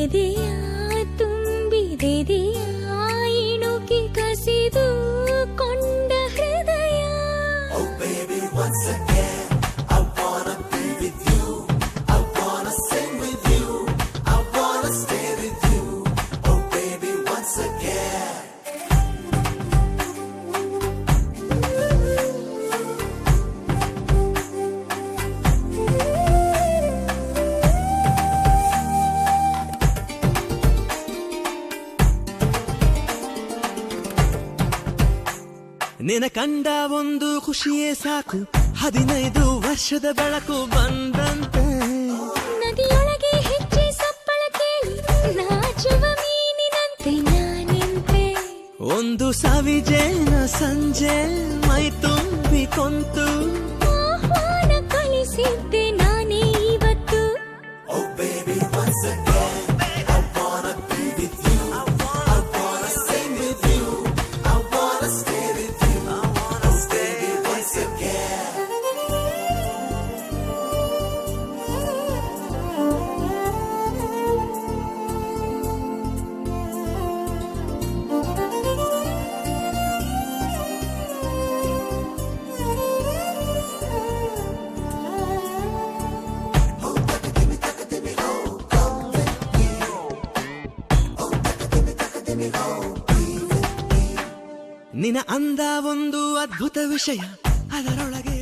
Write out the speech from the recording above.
ಎದೆಯ ತುಂಬಿದೆದೆಯ ಇಣುಕಿ ಕಸಿದು ಕೊಂಡ ಹೃದಯ. Oh baby, once again, I wanna be with you. I wanna sing with you. I wanna stay with you. Oh baby, once again. ನಿನ ಕಂಡ ಒಂದು ಖುಷಿಯೇ ಸಾಕು, 15 ವರ್ಷದ ಬೆಳಕು ಬಂದಂತೆ. ನದಿಯೊಳಗೆ ಹೆಜ್ಜೆ ಸಪ್ಪಳ ಕೇಳಿ ನಾಚುವ ಮೀನಿನಂತೆ ನಾನಿಂತೆ. ಒಂದು ಸವಿಜೇನ ಸಂಜೆ ಮೈ ತುಂಬಿ ಕೊಂತು ಆಹ್ವಾನ ಕಳಿಸಿದ್ದೆ ನಾನೇ ಇವತ್ತು. Oh baby, once again, I wanna be with you. I wanna sing with you. I wanna stay with you. Oh baby, once again. ನಿನ ಅಂದ ಒಂದು ಅದ್ಭುತ ವಿಷಯ, ಅದರೊಳಗೆ